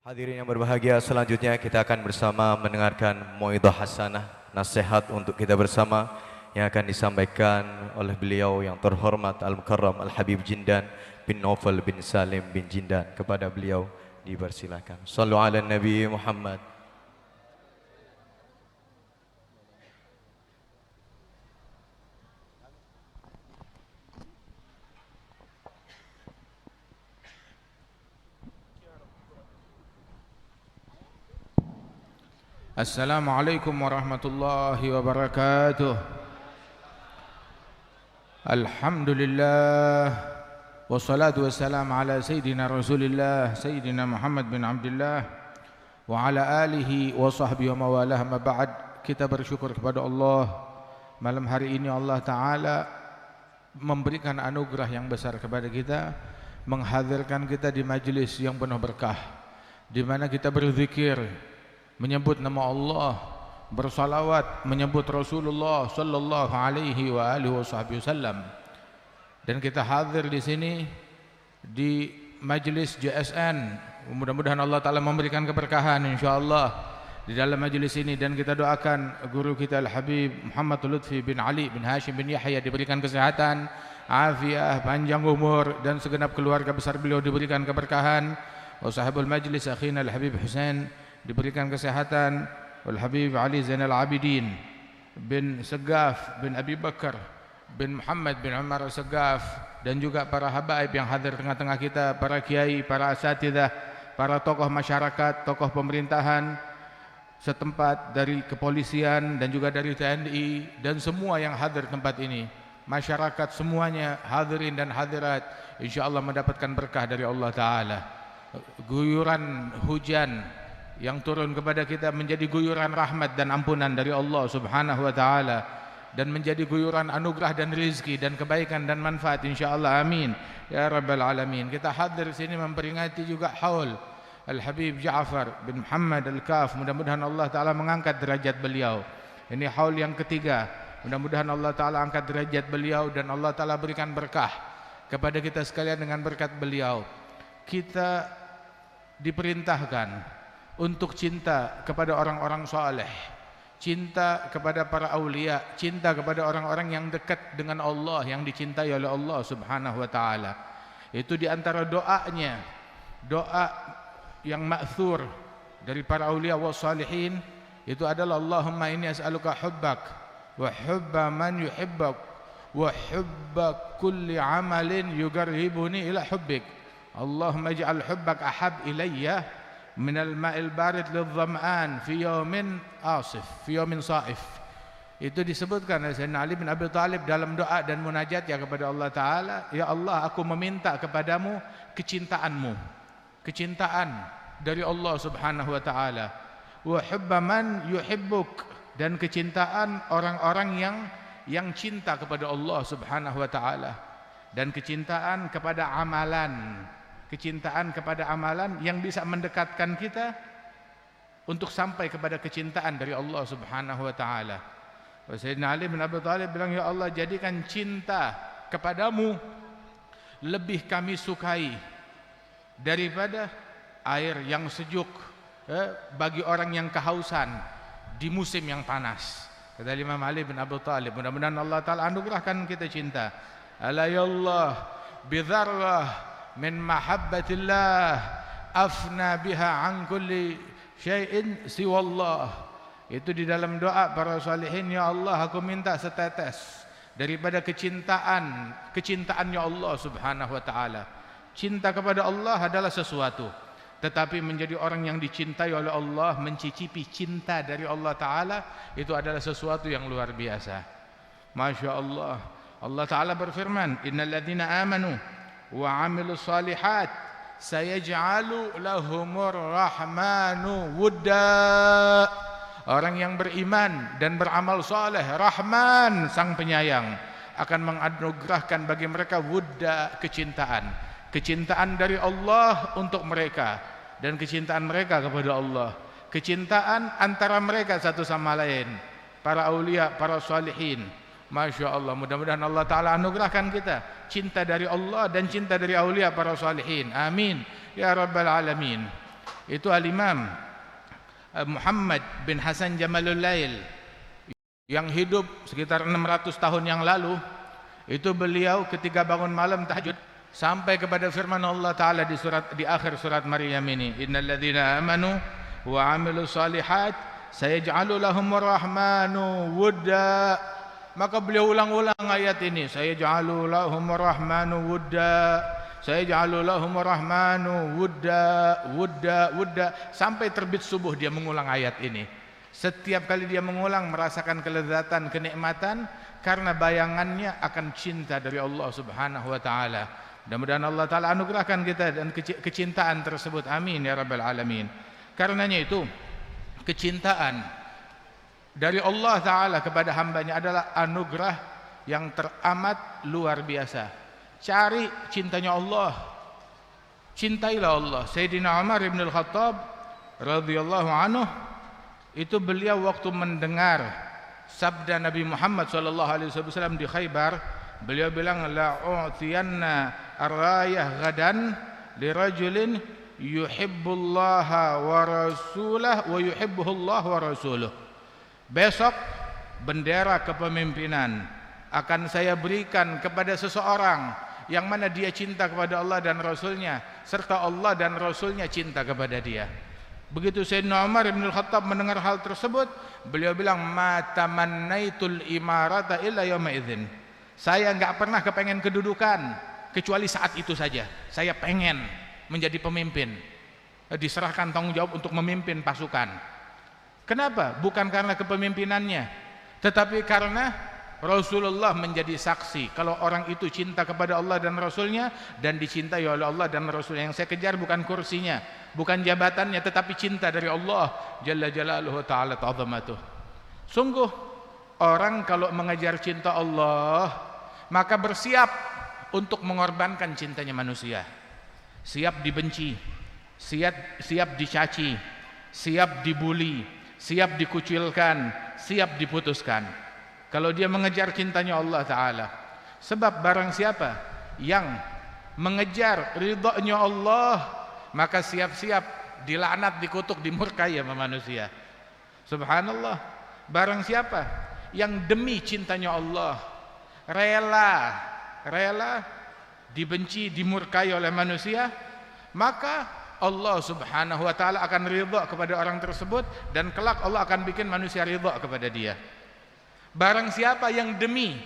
Hadirin yang berbahagia, selanjutnya kita akan bersama mendengarkan Mauidhah Hasanah, nasihat untuk kita bersama yang akan disampaikan oleh beliau yang terhormat Al-Mukarram Al-Habib Jindan bin Naufal bin Salim bin Jindan. Kepada beliau dipersilakan. Sallu ala Nabi Muhammad. Assalamualaikum warahmatullahi wabarakatuh. Alhamdulillah wassalatu wassalamu ala sayyidina Rasulillah Sayyidina Muhammad bin Abdullah wa ala alihi wa sahbihi wa mawalah. Ma ba'd. Kita bersyukur kepada Allah, malam hari ini Allah Ta'ala memberikan anugerah yang besar kepada kita, menghadirkan kita di majlis yang penuh berkah, di mana kita berzikir, menyebut nama Allah, bersalawat, menyebut Rasulullah sallallahu alaihi wa alihi wasallam. Dan kita hadir di sini di majlis JSN. Mudah-mudahan Allah Ta'ala memberikan keberkahan insyaallah di dalam majlis ini, dan kita doakan guru kita Al-Habib Muhammad Lutfi bin Ali bin Hashim bin Yahya diberikan kesehatan, afiah, panjang umur, dan segenap keluarga besar beliau diberikan keberkahan. Wa sahibul majlis akhina Al-Habib Husain diberikan kesehatan, Al-Habib Ali Zainal Abidin bin Segaf bin Abi Bakar bin Muhammad bin Umar Segaf, dan juga para habaib yang hadir tengah-tengah kita, para kiai, para asatidzah, para tokoh masyarakat, tokoh pemerintahan setempat, dari kepolisian dan juga dari TNI, dan semua yang hadir tempat ini, masyarakat semuanya, hadirin dan hadirat, insyaallah mendapatkan berkah dari Allah Ta'ala. Guyuran hujan yang turun kepada kita menjadi guyuran rahmat dan ampunan dari Allah Subhanahu wa Ta'ala, dan menjadi guyuran anugerah dan rizki dan kebaikan dan manfaat insyaallah, amin ya rabbal alamin. Kita hadir di sini memperingati juga haul Al-Habib Ja'far bin Muhammad Al-Kaf. Mudah-mudahan Allah Ta'ala mengangkat derajat beliau. Ini haul yang ketiga. Mudah-mudahan Allah Ta'ala angkat derajat beliau dan Allah Ta'ala berikan berkah kepada kita sekalian dengan berkat beliau. Kita diperintahkan untuk cinta kepada orang-orang saleh, cinta kepada para aulia, cinta kepada orang-orang yang dekat dengan Allah, yang dicintai oleh Allah Subhanahu wa Ta'ala. Itu di antara doanya, doa yang ma'thur dari para aulia wa salihin, itu adalah Allahumma inni as'aluka hubbak wa hubba man yuhibbak wa hubba kulli amalin yugarribuni ila hubbik. Allahumma ij'al hubbak ahab ilayya minal ma'il barid lidh-dhama'an fi yawmin asif, fi yawmin sa'if. Itu disebutkan oleh Sayyidina Ali bin Abi Thalib dalam doa dan munajatnya kepada Allah Ta'ala, ya Allah, aku meminta kepadamu kecintaanmu, kecintaan dari Allah Subhanahu wa Ta'ala, wa hubba man yuhibbuk, dan kecintaan orang-orang yang cinta kepada Allah Subhanahu wa Ta'ala, dan kecintaan kepada amalan, kecintaan kepada amalan yang bisa mendekatkan kita untuk sampai kepada kecintaan dari Allah Subhanahu wa Ta'ala. Sayyidina Ali bin Abi Thalib bilang, ya Allah, jadikan cinta kepadamu lebih kami sukai daripada air yang sejuk bagi orang yang kehausan di musim yang panas. Kata Imam Ali bin Abi Thalib, mudah-mudahan Allah Ta'ala anugerahkan kita cinta. Ala ya Allah bidharrah min mahabbatillah afna biha an kulli syai'in siwallah. Itu di dalam doa para salihin, ya Allah, aku minta setetes daripada kecintaannya Allah Subhanahu wa Ta'ala. Cinta kepada Allah adalah sesuatu, tetapi menjadi orang yang dicintai oleh Allah, mencicipi cinta dari Allah Ta'ala, itu adalah sesuatu yang luar biasa. Masya Allah. Allah Ta'ala berfirman, innal ladzina amanu wa 'amilus shalihat sayaj'alu lahumur rahmanu wudda. Orang yang beriman dan beramal saleh, Rahman sang penyayang akan menganugerahkan bagi mereka wudda, kecintaan, kecintaan dari Allah untuk mereka, dan kecintaan mereka kepada Allah, kecintaan antara mereka satu sama lain, para aulia, para salihin. Masya Allah, mudah-mudahan Allah Ta'ala anugerahkan kita cinta dari Allah dan cinta dari aulia para salihin, amin ya rabbal alamin. Itu Al-Imam Muhammad bin Hasan Jamalul Lail yang hidup sekitar 600 tahun yang lalu. Itu beliau ketika bangun malam tahajud sampai kepada firman Allah Ta'ala di akhir surat Maryam ini, innal ladzina amanu wa amilus salihat sayaj'alu lahumur rahmanu wudda. Maka beliau ulang-ulang ayat ini, sayaj'alu lahumur rahmanu wudda, sayaj'alu lahumur rahmanu wudda, wudda, wudda, sampai terbit subuh dia mengulang ayat ini. Setiap kali dia mengulang merasakan kelezatan, kenikmatan karena bayangannya akan cinta dari Allah Subhanahu wa taala. Mudah-mudahan Allah taala anugerahkan kita dan kecintaan tersebut. Amin ya rabbal alamin. Karenanya itu kecintaan dari Allah taala kepada hambanya adalah anugerah yang teramat luar biasa. Cari cintanya Allah. Cintailah Allah. Sayyidina Umar bin Al-Khattab radhiyallahu anhu, itu beliau waktu mendengar sabda Nabi Muhammad SAW di Khaybar, beliau bilang, la u'tiyanna ar-rayah gadan lirajulin yuhibbullaha wa rasulah wa yuhibbuhullah wa rasuluh. Besok bendera kepemimpinan akan saya berikan kepada seseorang yang mana dia cinta kepada Allah dan Rasulnya, serta Allah dan Rasulnya cinta kepada dia. Begitu Sayyidina Umar bin Al-Khattab mendengar hal tersebut, beliau bilang, ma tamannaitul imarata illa yawma idzin. Saya enggak pernah kepengen kedudukan kecuali saat itu saja. Saya pengen menjadi pemimpin, diserahkan tanggung jawab untuk memimpin pasukan. Kenapa? Bukan karena kepemimpinannya, tetapi karena Rasulullah menjadi saksi kalau orang itu cinta kepada Allah dan Rasulnya dan dicintai oleh Allah dan Rasulnya. Yang saya kejar bukan kursinya, bukan jabatannya, tetapi cinta dari Allah Jalla Jalaluhu Ta'ala Ta'zamatuh. Sungguh orang kalau mengejar cinta Allah maka bersiap untuk mengorbankan cintanya manusia. Siap dibenci, siap dicaci, siap dibuli, siap dikucilkan, siap diputuskan. Kalau dia mengejar cintanya Allah Ta'ala. Sebab barang siapa yang mengejar ridhonya Allah, maka siap-siap dilaknat, dikutuk, dimurkai sama manusia. Subhanallah. Barang siapa yang demi cintanya Allah rela dibenci, dimurkai oleh manusia, maka Allah Subhanahu wa taala akan ridha kepada orang tersebut dan kelak Allah akan bikin manusia ridha kepada dia. Barang siapa yang demi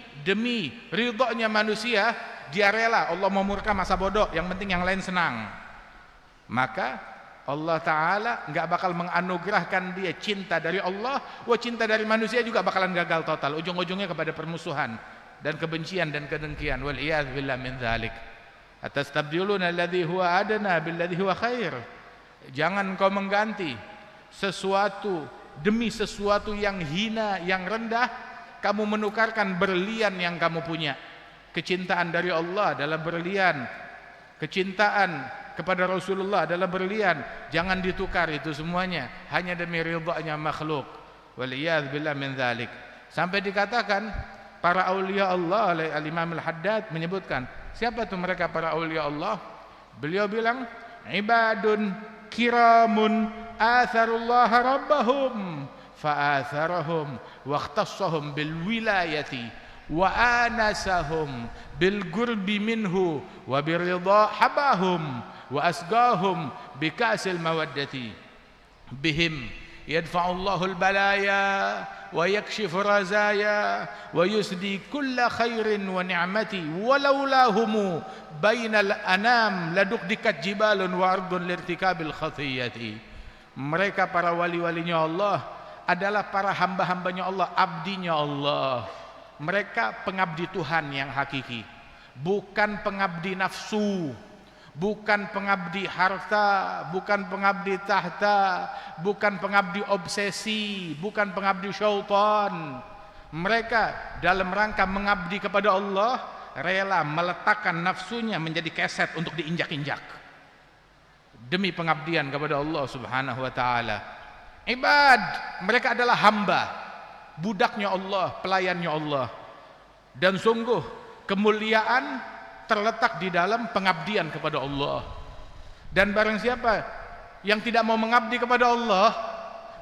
ridhonya manusia dia rela Allah mau murka masa bodoh, yang penting yang lain senang, maka Allah Ta'ala enggak bakal menganugerahkan dia cinta dari Allah. Cinta dari manusia juga bakalan gagal total, ujung-ujungnya kepada permusuhan dan kebencian dan kedengkian. Wal iyadz billah min dzalik. Atastabdiluna alladhi huwa adna billadhi huwa khair. Jangan kau mengganti sesuatu demi sesuatu yang hina, yang rendah, kamu menukarkan berlian yang kamu punya. Kecintaan dari Allah adalah berlian, kecintaan kepada Rasulullah adalah berlian. Jangan ditukar itu semuanya hanya demi ridhanya makhluk. Waliyadz billah min dzalik. Sampai dikatakan para aulia Allah, oleh Al-Imam Al-Haddad menyebutkan, siapa itu mereka para aulia Allah? Beliau bilang, ibadun kiramun atharullah rabbahum fa'atharahum wa ikhtassahum bil wilayati wa anasahum bil gurbi minhu wa biridha habahum wa asgahum bikasil mawaddati bihim yadfa'ullahu al balaya wa yakshifu razaya wa yusdi kulla khairin wa ni'mati walaulahum bainal anam ladukdikat jibalun wa ardun lirtikabil khatiyati. Mereka para wali-walinya Allah adalah para hamba-hambanya Allah, abdinya Allah. Mereka pengabdi Tuhan yang hakiki, bukan pengabdi nafsu, bukan pengabdi harta, bukan pengabdi tahta, bukan pengabdi obsesi, bukan pengabdi syaitan. Mereka dalam rangka mengabdi kepada Allah rela meletakkan nafsunya menjadi keset untuk diinjak-injak demi pengabdian kepada Allah Subhanahu wa taala. Ibad, mereka adalah hamba, budaknya Allah, pelayannya Allah. Dan sungguh kemuliaan terletak di dalam pengabdian kepada Allah. Dan barang siapa yang tidak mau mengabdi kepada Allah,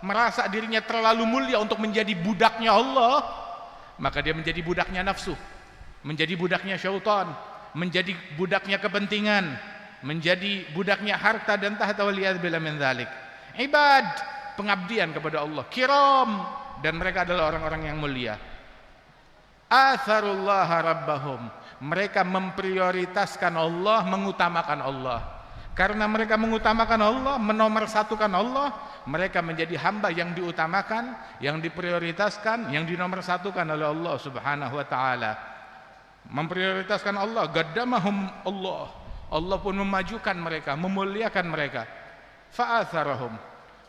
merasa dirinya terlalu mulia untuk menjadi budaknya Allah, maka dia menjadi budaknya nafsu, menjadi budaknya syaitan, menjadi budaknya kepentingan, menjadi budaknya harta dan tahta, waliyadzubillah min dzalik. Ibad, pengabdian kepada Allah, kiram, dan mereka adalah orang-orang yang mulia. Atharullah rabbahum, mereka memprioritaskan Allah, mengutamakan Allah. Karena mereka mengutamakan Allah, menomorsatukan Allah, mereka menjadi hamba yang diutamakan, yang diprioritaskan, yang dinomorsatukan oleh Allah Subhanahu wa taala. Memprioritaskan Allah, gaddamahum Allah. Allah pun memajukan mereka, memuliakan mereka. Fa'atharahum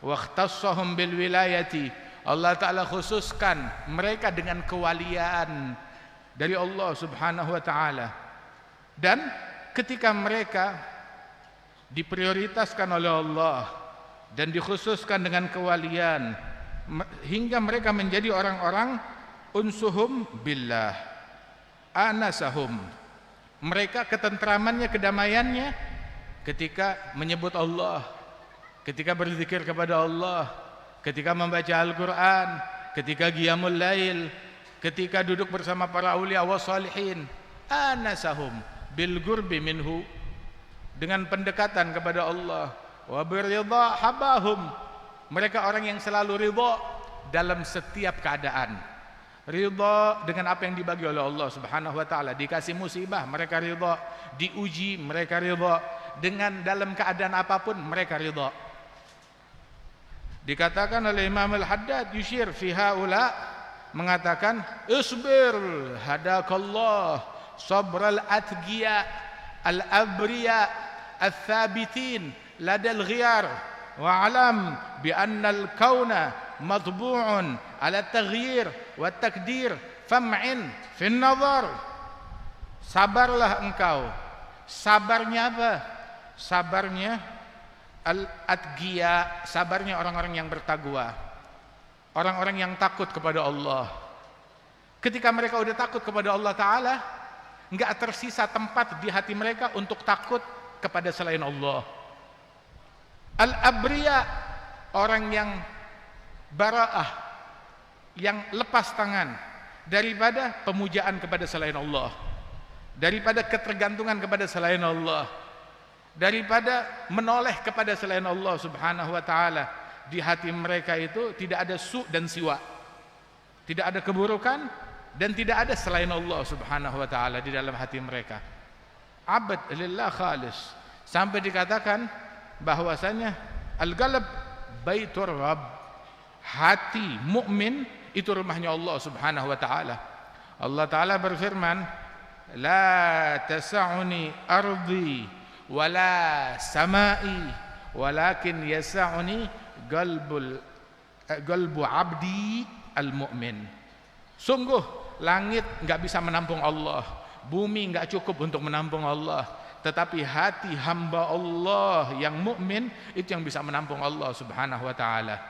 wa ikhtassahum bil wilayati. Allah taala khususkan mereka dengan kewalian dari Allah Subhanahu wa taala. Dan ketika mereka diprioritaskan oleh Allah dan dikhususkan dengan kewalian, hingga mereka menjadi orang-orang unsuhum billah, anasahum, mereka ketentramannya, kedamaiannya ketika menyebut Allah, ketika berzikir kepada Allah, ketika membaca Al-Quran, ketika qiyamul lail, ketika duduk bersama para aulia wa salihin. Anasahum bil qurbi minhu, dengan pendekatan kepada Allah. Wa biridha habahum, mereka orang yang selalu ridha dalam setiap keadaan. Ridha dengan apa yang dibagi oleh Allah Subhanahu wa taala. Dikasih musibah, mereka ridha. Diuji, mereka ridha. Dengan dalam keadaan apapun mereka ridha. Dikatakan oleh Imam Al-Haddad yushir fi haula, mengatakan isbir hadakallah sabral atqiya al-abriya al-thabitin ladal ghiyar wa alam bi anna al-kauna matbu'un ala taghyir wa takdir fam'in fi an-nazar. Sabarlah engkau. Sabarnya apa? Sabarnya al-atqiya, sabarnya orang-orang yang bertakwa, orang-orang yang takut kepada Allah. Ketika mereka udah takut kepada Allah Ta'ala, enggak tersisa tempat di hati mereka untuk takut kepada selain Allah. Al-abriya, orang yang bara'ah, yang lepas tangan daripada pemujaan kepada selain Allah, daripada ketergantungan kepada selain Allah, daripada menoleh kepada selain Allah Subhanahu wa taala. Di hati mereka itu tidak ada su' dan siwa, tidak ada keburukan dan tidak ada selain Allah Subhanahu wa taala di dalam hati mereka. Abad lillah khalis, sampai dikatakan bahwasanya al-qalb baitur rabb, hati mukmin itu rumahnya Allah Subhanahu wa taala. Allah taala berfirman, la tas'uni ardi wala samai walakin yas'uni qalbu abdi al-mu'min. Sungguh langit enggak bisa menampung Allah, bumi enggak cukup untuk menampung Allah, tetapi hati hamba Allah yang mukmin itu yang bisa menampung Allah Subhanahu wa taala.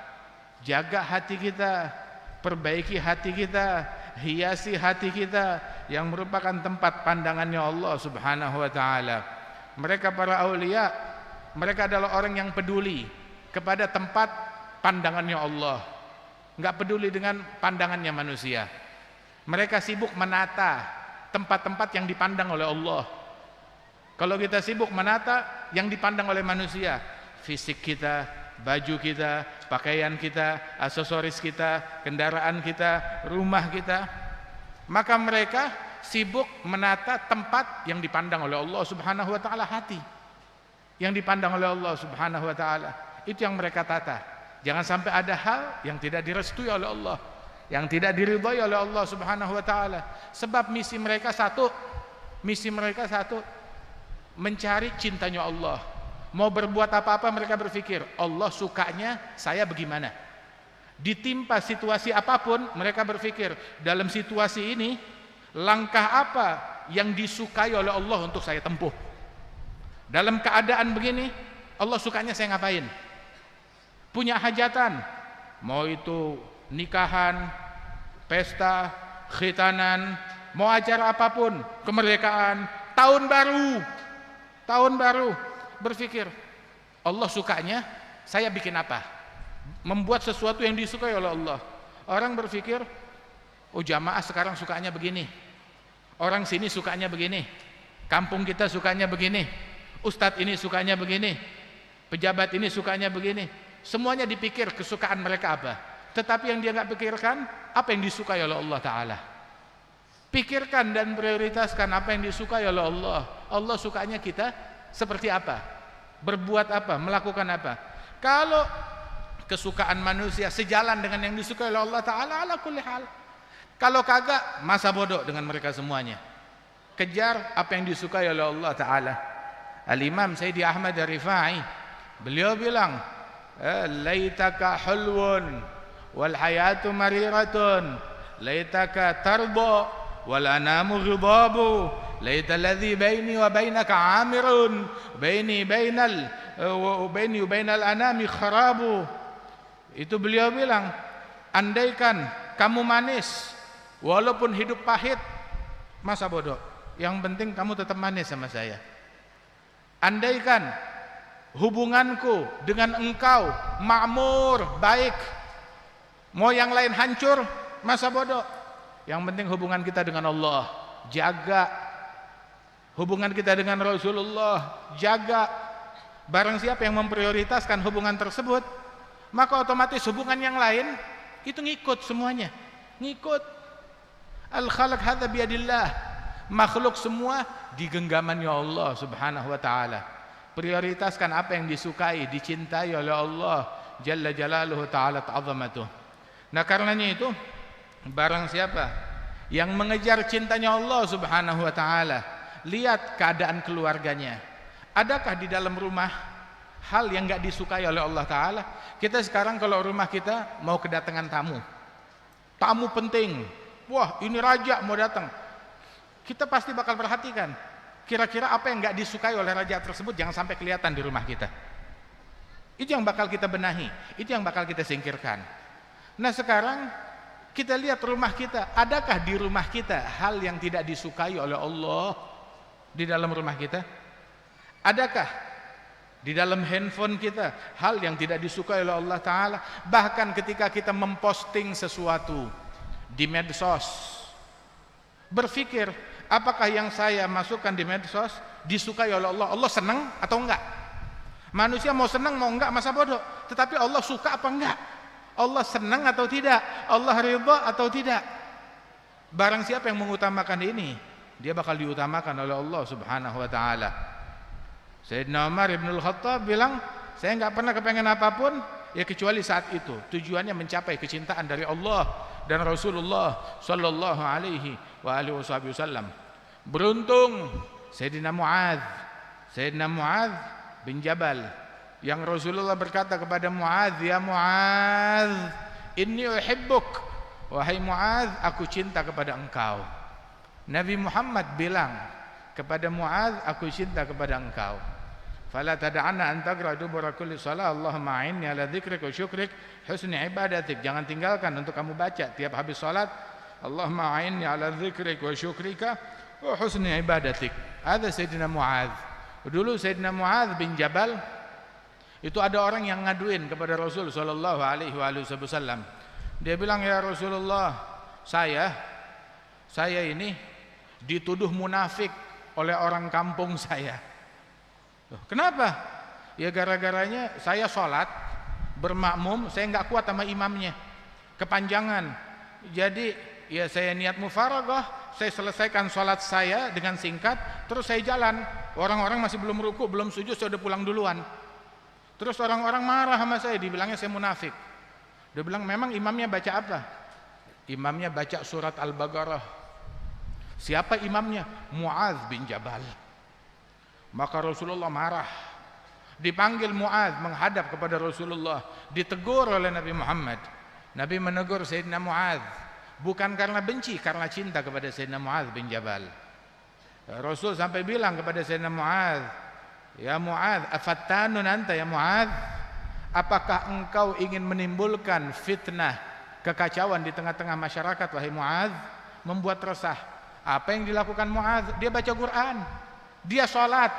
Jaga hati kita, perbaiki hati kita, hiasi hati kita yang merupakan tempat pandangannya Allah Subhanahu wa taala. Mereka para aulia, mereka adalah orang yang peduli kepada tempat pandangannya Allah, enggak peduli dengan pandangannya manusia. Mereka sibuk menata tempat-tempat yang dipandang oleh Allah. Kalau kita sibuk menata yang dipandang oleh manusia, fisik kita, baju kita, pakaian kita, aksesoris kita, kendaraan kita, rumah kita, maka mereka sibuk menata tempat yang dipandang oleh Allah Subhanahu wa taala, hati yang dipandang oleh Allah Subhanahu wa taala. Itu yang mereka tata. Jangan sampai ada hal yang tidak direstui oleh Allah, yang tidak diridhai oleh Allah Subhanahu wa taala. Sebab misi mereka satu, mencari cintanya Allah. Mau berbuat apa-apa mereka berpikir Allah sukanya saya bagaimana. Ditimpa situasi apapun mereka berpikir dalam situasi ini langkah apa yang disukai oleh Allah untuk saya tempuh. Dalam keadaan begini Allah sukanya saya ngapain. Punya hajatan, mau itu nikahan, pesta, khitanan, mau acara apapun, kemerdekaan, tahun baru, berpikir Allah sukanya saya bikin apa? Membuat sesuatu yang disukai oleh Allah. Orang berpikir, oh jamaah sekarang sukanya begini, orang sini sukanya begini, kampung kita sukanya begini, ustadz ini sukanya begini, pejabat ini sukanya begini. Semuanya dipikir kesukaan mereka apa. Tetapi yang dia nggak pikirkan, apa yang disukai oleh Allah Ta'ala. Pikirkan dan prioritaskan apa yang disukai oleh Allah. Allah sukanya kita seperti apa, berbuat apa, melakukan apa. Kalau kesukaan manusia sejalan dengan yang disukai oleh Allah Ta'ala, ala kulli hal. Kalau kagak, masa bodoh dengan mereka semuanya. Kejar apa yang disukai oleh Allah Ta'ala. Al-Imam Sayyidi Ahmad Ar-Rifai, beliau bilang, laitaka hulwun wal hayatu mariratun, laitaka tarbo wal anamu ghidabu, laita alladhi baini wa bainaka amirun, baini wa bainal anami kharabu. Itu beliau bilang, andaikan kamu manis walaupun hidup pahit, masa bodoh, yang penting kamu tetap manis sama saya. Andaikan hubunganku dengan engkau makmur, baik, mau yang lain hancur, masa bodoh. Yang penting hubungan kita dengan Allah, jaga. Hubungan kita dengan Rasulullah, jaga. Barang siapa yang memprioritaskan hubungan tersebut, maka otomatis hubungan yang lain itu ngikut semuanya. Ngikut. Al-khalaq hadza biyadillah. Makhluk semua di genggamannya Allah Subhanahu wa taala. Prioritaskan apa yang disukai, dicintai oleh Allah Jalla Jalaluhu Ta'ala ta'azamatuh. Nah karenanya itu, barang siapa yang mengejar cintanya Allah Subhanahu wa taala, lihat keadaan keluarganya. Adakah di dalam rumah hal yang enggak disukai oleh Allah Ta'ala? Kita sekarang kalau rumah kita mau kedatangan tamu, tamu penting, wah ini raja mau datang, kita pasti bakal perhatikan kira-kira apa yang enggak disukai oleh raja tersebut jangan sampai kelihatan di rumah kita. Itu yang bakal kita benahi, itu yang bakal kita singkirkan. Nah sekarang kita lihat rumah kita, adakah di rumah kita hal yang tidak disukai oleh Allah di dalam rumah kita? Adakah di dalam handphone kita hal yang tidak disukai oleh Allah Ta'ala? Bahkan ketika kita memposting sesuatu di medsos, berpikir apakah yang saya masukkan di medsos disukai oleh Allah? Allah senang atau enggak? Manusia mau senang mau enggak masa bodoh, tetapi Allah suka apa enggak? Allah senang atau tidak? Allah ridha atau tidak? Barang siapa yang mengutamakan ini, dia bakal diutamakan oleh Allah Subhanahu wa taala. Sayyidina Umar ibn al-Khattab bilang, saya enggak pernah kepengen apapun ya kecuali saat itu tujuannya mencapai kecintaan dari Allah dan Rasulullah sallallahu alaihi wa alihi wasallam. Beruntung Sayyidina Muadz bin Jabal, yang Rasulullah berkata kepada Muadz, ya Muadz, inni uhibbuk, wahai Muadz, aku cinta kepada engkau. Nabi Muhammad bilang kepada Muadz, aku cinta kepada engkau. Fala tad'anna an taqra dubura kulli shalah Allahumma a'inni ala dzikrik wa syukrik husni ibadatik. Jangan tinggalkan untuk kamu baca tiap habis salat, Allahumma a'inni ala dzikrik wa syukrika wa husni ibadatik. Ada Sayyidina Muadz. Dulu Sayyidina Muadz bin Jabal itu ada orang yang ngaduin kepada Rasul sallallahu alaihi wasallam. Dia bilang, ya Rasulullah, saya ini dituduh munafik oleh orang kampung saya. Loh, kenapa? Ya gara-garanya saya sholat bermakmum, saya nggak kuat sama imamnya, kepanjangan. Jadi ya saya niat mufaragah, saya selesaikan sholat saya dengan singkat, terus saya jalan. Orang-orang masih belum ruku, belum sujud, saya udah pulang duluan. Terus orang-orang marah sama saya, dibilangnya saya munafik. Dia bilang, memang imamnya baca apa? Imamnya baca surat Al-Baqarah. Siapa imamnya? Muadz bin Jabal. Maka Rasulullah marah. Dipanggil Muadz menghadap kepada Rasulullah, ditegur oleh Nabi Muhammad. Nabi menegur Sayyidina Muadz bukan karena benci, karena cinta kepada Sayyidina Muadz bin Jabal. Rasul sampai bilang kepada Sayyidina Muadz, ya Muadz, afattanun anta ya Muadz? Apakah engkau ingin menimbulkan fitnah, kekacauan di tengah-tengah masyarakat wahai Muadz? Membuat resah. Apa yang dilakukan Muadz? Dia baca Quran, dia sholat.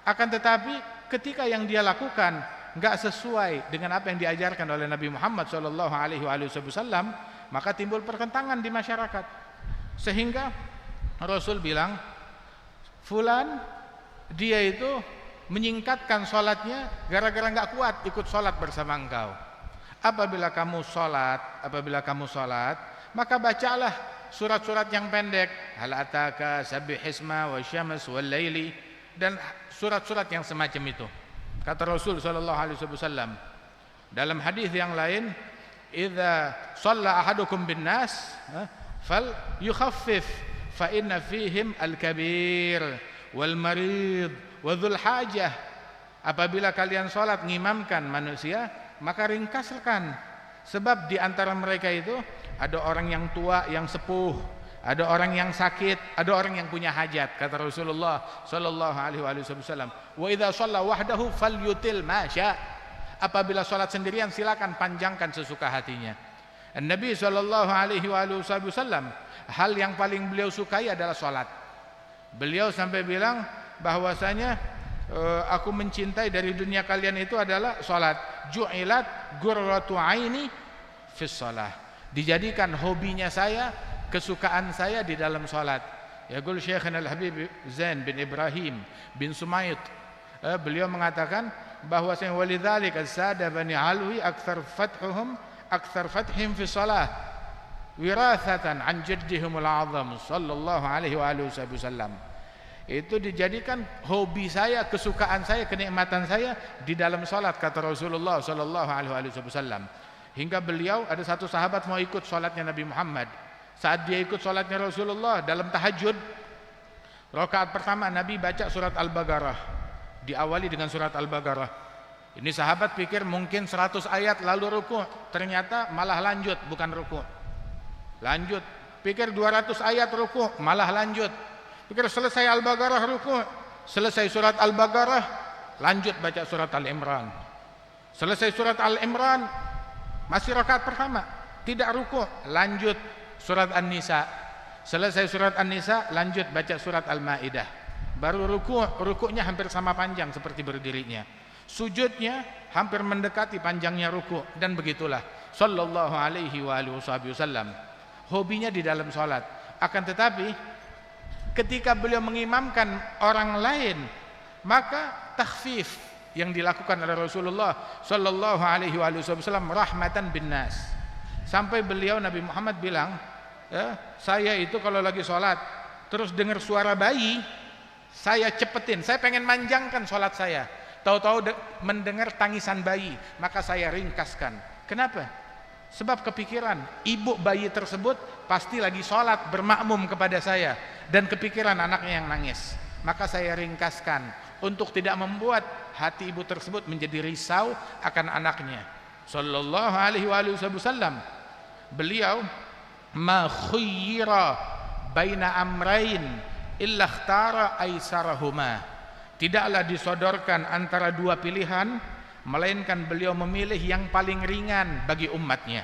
Akan tetapi ketika yang dia lakukan enggak sesuai dengan apa yang diajarkan oleh Nabi Muhammad sallallahu alaihi wasallam, maka timbul pertentangan di masyarakat. Sehingga Rasul bilang, fulan dia itu menyingkatkan sholatnya gara-gara enggak kuat ikut sholat bersama engkau. Apabila kamu sholat, maka bacalah surat-surat yang pendek, hal ataka, sabbihisma, wasyams, wal laili, dan surat-surat yang semacam itu. Kata Rasul sallallahu alaihi wasallam dalam hadis yang lain, idza shalla ahadukum bin nas fal yukhaffif fa inna fihim al-kabir wal marid wa dzul hajah. Apabila kalian salat ngimamkan manusia, maka ringkaskan, sebab di antara mereka itu ada orang yang tua, yang sepuh, ada orang yang sakit, ada orang yang punya hajat. Kata Rasulullah sallallahu alaihi wasallam, wa idza shalla wahdahu falyutil ma syaa. Apabila salat sendirian silakan panjangkan sesuka hatinya. Nabi sallallahu alaihi wasallam, hal yang paling beliau sukai adalah salat. Beliau sampai bilang bahwasanya aku mencintai dari dunia kalian itu adalah salat. Ju'ilat gurratu aini fis shalah. Dijadikan hobinya saya, kesukaan saya di dalam salat. Yaqul Syekhana Al-Habib Zain bin Ibrahim bin Sumayt, beliau mengatakan bahwasanya walidzalika as-sada bani Alwi akthar fathim fi shalah wirathatan an jaddihimul azam sallallahu alaihi wasallam. Itu dijadikan hobi saya, kesukaan saya, kenikmatan saya di dalam salat, kata Rasulullah sallallahu alaihi wasallam. Hingga beliau, ada satu sahabat mau ikut salatnya Nabi Muhammad. Saat dia ikut salatnya Rasulullah dalam tahajud, rakaat pertama Nabi baca surat Al-Baqarah, diawali dengan surat Al-Baqarah. Ini sahabat pikir mungkin 100 ayat lalu ruku', ternyata malah lanjut, bukan ruku'. Lanjut, pikir 200 ayat ruku', malah lanjut. Pikir selesai Al-Baqarah ruku', selesai surat Al-Baqarah, lanjut baca surat Al-Imran. Selesai surat Al-Imran, masih rakaat pertama, tidak ruku', lanjut surat An-Nisa. Selesai surat An-Nisa, lanjut baca surat Al-Maidah. Baru ruku'nya hampir sama panjang seperti berdirinya. Sujudnya hampir mendekati panjangnya ruku', dan begitulah sallallahu alaihi wasallam. Hobinya di dalam salat. Akan tetapi ketika beliau mengimamkan orang lain, maka takhfif yang dilakukan oleh Rasulullah sallallahu alaihi wasallam rahmatan bin nas. Sampai beliau Nabi Muhammad bilang, saya itu kalau lagi sholat terus dengar suara bayi, saya cepetin, saya pengen manjangkan sholat saya. Tahu-tahu mendengar tangisan bayi, maka saya ringkaskan. Kenapa? Sebab kepikiran ibu bayi tersebut pasti lagi sholat bermakmum kepada saya, dan kepikiran anaknya yang nangis, maka saya ringkaskan untuk tidak membuat hati ibu tersebut menjadi risau akan anaknya. Sallallahu alaihi wasallam, beliau ma khuyyira baina amrain illa ikhtara aisarahuma. Tidaklah disodorkan antara dua pilihan, melainkan beliau memilih yang paling ringan bagi umatnya.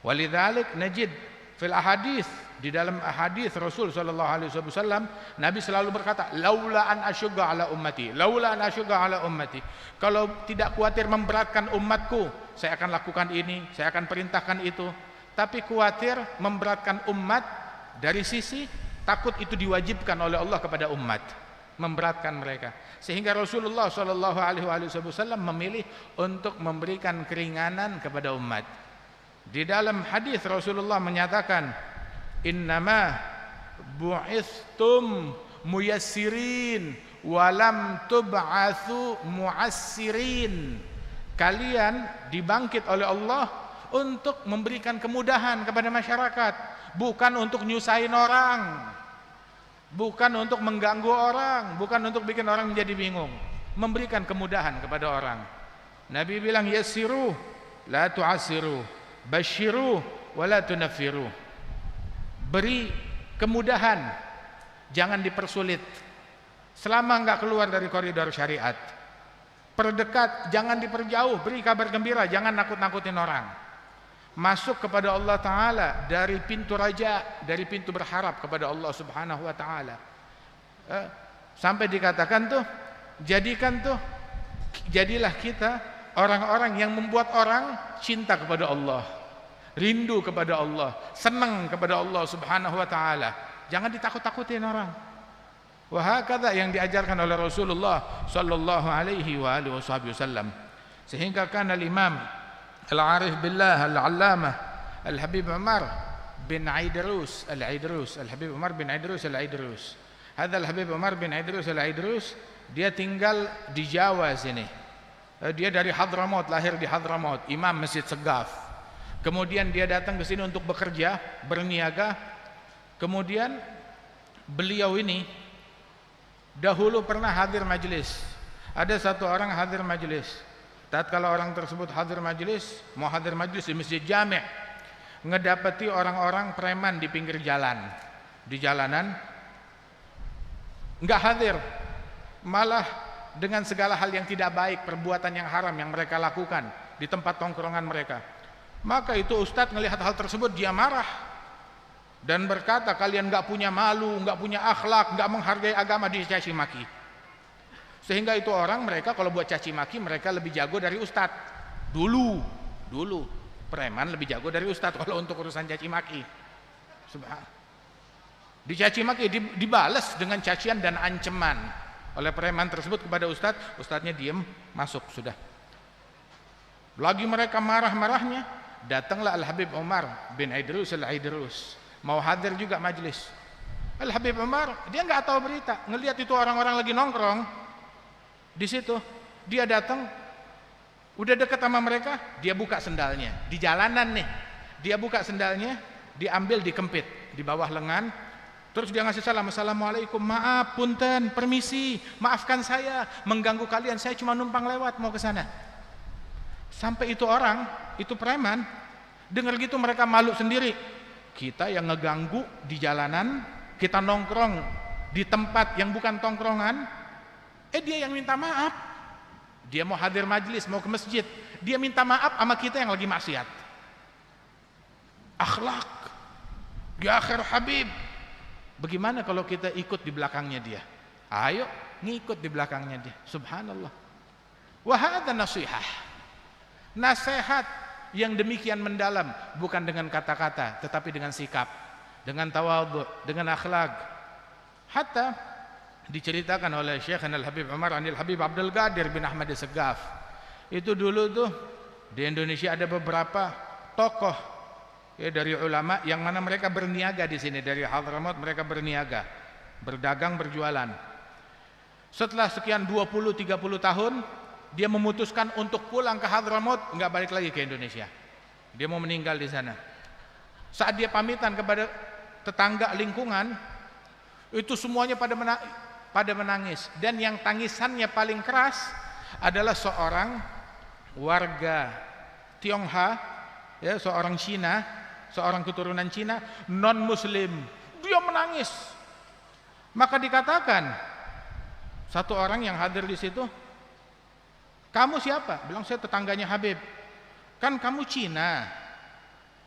Walidzalik najid fil ahadits, di dalam ahadits Rasul sallallahu alaihi wasallam, Nabi selalu berkata, laula an asyugga ala ummati, laula an asyugga ala ummati. Kalau tidak khawatir memberatkan umatku, saya akan lakukan ini, saya akan perintahkan itu. Tapi khawatir memberatkan umat dari sisi takut itu diwajibkan oleh Allah kepada umat, memberatkan mereka. Sehingga Rasulullah sallallahu alaihi wasallam memilih untuk memberikan keringanan kepada umat. Di dalam hadis Rasulullah menyatakan, innama bu'istum muyassirin walam tub'atsu mu'assirin. Kalian dibangkit oleh Allah untuk memberikan kemudahan kepada masyarakat, bukan untuk nyusahin orang, bukan untuk mengganggu orang, bukan untuk bikin orang menjadi bingung, memberikan kemudahan kepada orang. Nabi bilang, yassiru la tu'assiru, basyiru wa la tunaffiru. Beri kemudahan, jangan dipersulit. Selama enggak keluar dari koridor syariat. Perdekat, jangan diperjauh. Beri kabar gembira, jangan nakut-nakutin orang. Masuk kepada Allah Ta'ala dari pintu raja, dari pintu berharap kepada Allah Subhanahu Wa Ta'ala. Sampai dikatakan tuh, jadikan tuh Jadilah kita orang-orang yang membuat orang cinta kepada Allah, rindu kepada Allah, senang kepada Allah Subhanahu wa taala. Jangan ditakut-takutin orang. Wahakadha yang diajarkan oleh Rasulullah sallallahu alaihi wa alihi wasallam. Sehingga kan al-Imam Al-Arif Billah Al-Allamah Al-Habib Umar bin Aidrus Al-Habib Umar bin Aidrus Al-Aidrus. Hadza Al-Habib Umar bin Aidrus Al-Aidrus, dia tinggal di Jawa sini. Dia dari Hadramaut, lahir di Hadramaut, imam Masjid Segaf. Kemudian dia datang ke sini untuk bekerja, berniaga. Kemudian beliau ini dahulu pernah hadir majelis. Ada satu orang hadir majelis. Tatkala orang tersebut hadir majelis, mau hadir majelis di Masjid Jami', ngedapati orang-orang preman di pinggir jalan, di jalanan, enggak hadir, malah dengan segala hal yang tidak baik, perbuatan yang haram yang mereka lakukan di tempat tongkrongan mereka. Maka itu ustadz melihat hal tersebut, dia marah dan berkata, kalian enggak punya malu, enggak punya akhlak, enggak menghargai agama, dicaci maki. Sehingga itu orang, mereka kalau buat caci maki, mereka lebih jago dari ustadz. Dulu preman lebih jago dari ustadz kalau untuk urusan caci maki. Subhanallah. Dicaci maki, dibalas dengan cacian dan ancaman oleh preman tersebut kepada ustadz. Ustadznya diem, masuk sudah. Lagi mereka marah-marahnya, datanglah Al-Habib Umar bin Aidrus Al-Aidrus, mau hadir juga majelis. Al-Habib Umar, dia nggak tahu berita, ngelihat itu orang-orang lagi nongkrong di situ, dia datang, udah dekat sama mereka, dia buka sendalnya di jalanan nih, dia buka sendalnya, diambil, dikempit di bawah lengan, terus dia ngasih salam, assalamualaikum, maaf, punten, permisi, maafkan saya mengganggu kalian, saya cuma numpang lewat mau ke sana. Sampai itu orang, itu preman, dengar gitu mereka malu sendiri. Kita yang ngeganggu di jalanan, kita nongkrong di tempat yang bukan tongkrongan, dia yang minta maaf. Dia mau hadir majelis, mau ke masjid, dia minta maaf sama kita yang lagi maksiat. Akhlak ya akhir Habib. Bagaimana kalau kita ikut di belakangnya dia? Ayo ngikut di belakangnya dia. Subhanallah. Wa hadza nasihah. Nasihat yang demikian mendalam, bukan dengan kata-kata tetapi dengan sikap, dengan tawadhu, dengan akhlak. Hatta diceritakan oleh Syekh Al-Habib Umar Anil Habib Abdul Qadir bin Ahmad Segaf. Itu dulu tuh di Indonesia ada beberapa tokoh ya, dari ulama yang mana mereka berniaga di sini, dari Hadramaut mereka berniaga, berdagang, berjualan. Setelah sekian 20-30 tahun, dia memutuskan untuk pulang ke Hadramaut, enggak balik lagi ke Indonesia. Dia mau meninggal di sana. Saat dia pamitan kepada tetangga lingkungan, itu semuanya pada menangis, dan yang tangisannya paling keras adalah seorang warga Tionghoa, ya, seorang Cina, seorang keturunan Cina, non muslim. Dia menangis. Maka dikatakan satu orang yang hadir di situ, kamu siapa? Bilang, saya tetangganya Habib. Kan kamu Cina,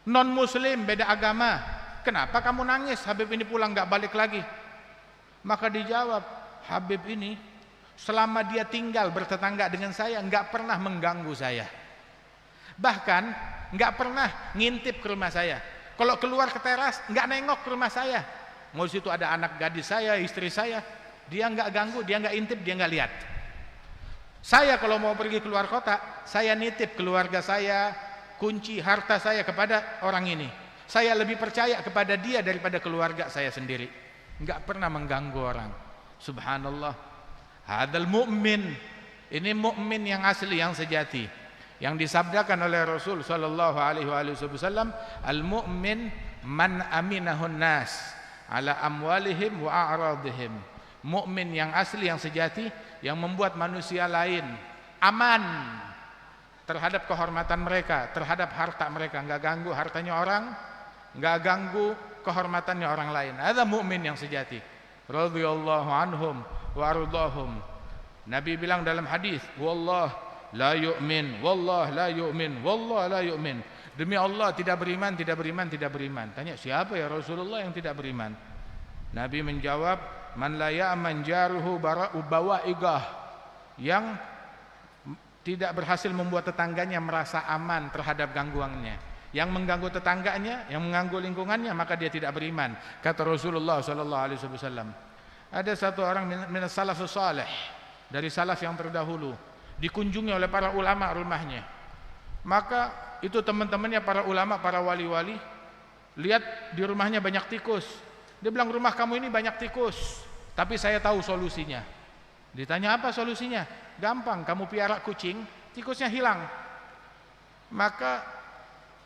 non muslim, beda agama, kenapa kamu nangis? Habib ini pulang gak balik lagi. Maka dijawab, Habib ini selama dia tinggal bertetangga dengan saya nggak pernah mengganggu saya, bahkan nggak pernah ngintip ke rumah saya. Kalau keluar ke teras nggak nengok ke rumah saya. Mau situ ada anak gadis saya, istri saya, dia nggak ganggu, dia nggak intip, dia nggak lihat. Saya kalau mau pergi keluar kota, saya nitip keluarga saya, kunci harta saya kepada orang ini. Saya lebih percaya kepada dia daripada keluarga saya sendiri. Enggak pernah mengganggu orang. Subhanallah. Hadzal mu'min. Ini mukmin yang asli, yang sejati. Yang disabdakan oleh Rasul sallallahu alaihi wasallam, al-mu'min man aminahun nas ala amwalihim wa a'radihim. Mukmin yang asli, yang sejati, yang membuat manusia lain aman terhadap kehormatan mereka, terhadap harta mereka, enggak ganggu hartanya orang, enggak ganggu kehormatannya orang lain. Ada mukmin yang sejati. Radhiyallahu anhum wa ardahum. Nabi bilang dalam hadis, wallah la yu'min, wallah la yu'min, wallah la yu'min. Demi Allah tidak beriman, tidak beriman, tidak beriman. Tanya, siapa ya Rasulullah yang tidak beriman? Nabi menjawab, man la ya'man jaruhu bawaigah. Yang tidak berhasil membuat tetangganya merasa aman terhadap gangguannya. Yang mengganggu tetangganya, yang mengganggu lingkungannya, maka dia tidak beriman. Kata Rasulullah SAW. Ada satu orang min salafus salih, dari salaf yang terdahulu, dikunjungi oleh para ulama rumahnya. Maka itu teman-temannya para ulama, para wali-wali, lihat di rumahnya banyak tikus. Dia bilang, rumah kamu ini banyak tikus, tapi saya tahu solusinya. Ditanya apa solusinya? Gampang, kamu piara kucing, tikusnya hilang. Maka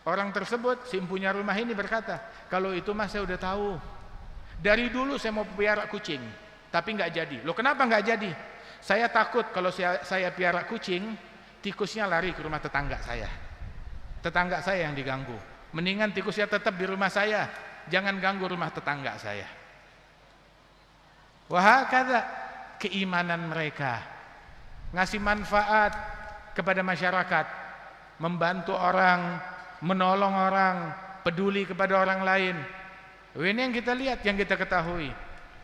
orang tersebut, si empunya rumah ini berkata, kalau itu mas saya udah tahu. Dari dulu saya mau piara kucing, tapi nggak jadi. Loh kenapa nggak jadi? Saya takut kalau saya piara kucing, tikusnya lari ke rumah tetangga saya. Tetangga saya yang diganggu. Mendingan tikusnya tetap di rumah saya, jangan ganggu rumah tetangga saya. Wahakadha keimanan mereka, ngasih manfaat kepada masyarakat, membantu orang, menolong orang, peduli kepada orang lain. Ini yang kita lihat, yang kita ketahui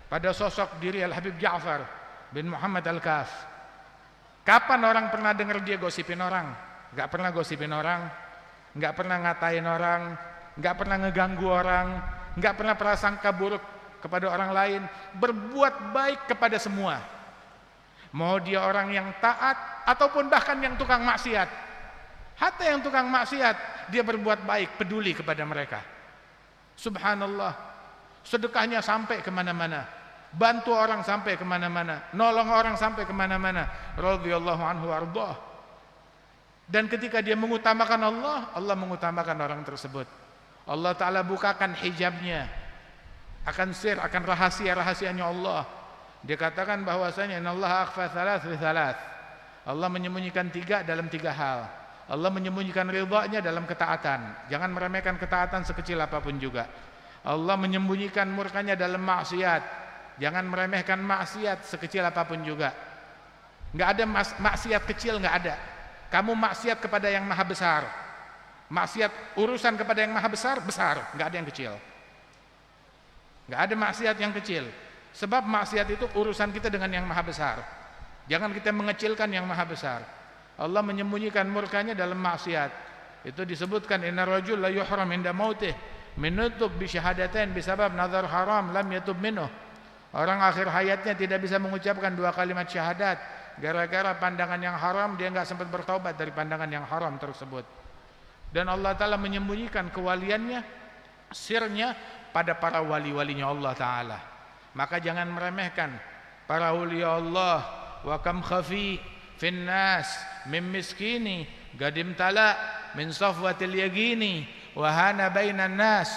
pada sosok diri Al-Habib Ja'far bin Muhammad Al-Kaf. Kapan orang pernah dengar dia gosipin orang? Gak pernah gosipin orang, gak pernah ngatain orang, gak pernah ngeganggu orang, gak pernah prasangka buruk kepada orang lain, berbuat baik kepada semua. Mau dia orang yang taat ataupun bahkan yang tukang maksiat. Hatta yang tukang maksiat, dia berbuat baik, peduli kepada mereka. Subhanallah, sedekahnya sampai kemana-mana, bantu orang sampai kemana-mana, nolong orang sampai kemana-mana. Radhiyallahu anhu warḍah. Dan ketika dia mengutamakan Allah, Allah mengutamakan orang tersebut. Allah Ta'ala bukakan hijabnya akan sir, akan rahasia-rahasianya Allah. Dia katakan bahwasanya innallaha akhfa thalath fi thalath. Allah menyembunyikan 3 dalam 3 hal. Allah menyembunyikan ridhanya dalam ketaatan. Jangan meremehkan ketaatan sekecil apapun juga. Allah menyembunyikan murkanya dalam maksiat. Jangan meremehkan maksiat sekecil apapun juga. Enggak ada maksiat kecil, enggak ada. Kamu maksiat kepada yang maha besar. Maksiat urusan kepada yang maha besar, besar, enggak ada yang kecil. Enggak ada maksiat yang kecil. Sebab maksiat itu urusan kita dengan yang maha besar. Jangan kita mengecilkan yang maha besar. Allah menyembunyikan murkanya dalam maksiat. Itu disebutkan inna rajul la yuhram inda mautih min nutq bi syahadatain bisabab nazar haram lam yatub minhu. Orang akhir hayatnya tidak bisa mengucapkan 2 kalimat syahadat gara-gara pandangan yang haram, dia enggak sempat bertaubat dari pandangan yang haram tersebut. Dan Allah Ta'ala menyembunyikan kewaliannya, sirnya pada para wali-walinya Allah Ta'ala. Maka jangan meremehkan para awliya Allah. Wa kam khafi fin nas min miskini gadim tala min safwatil yagini wa hana bainan nas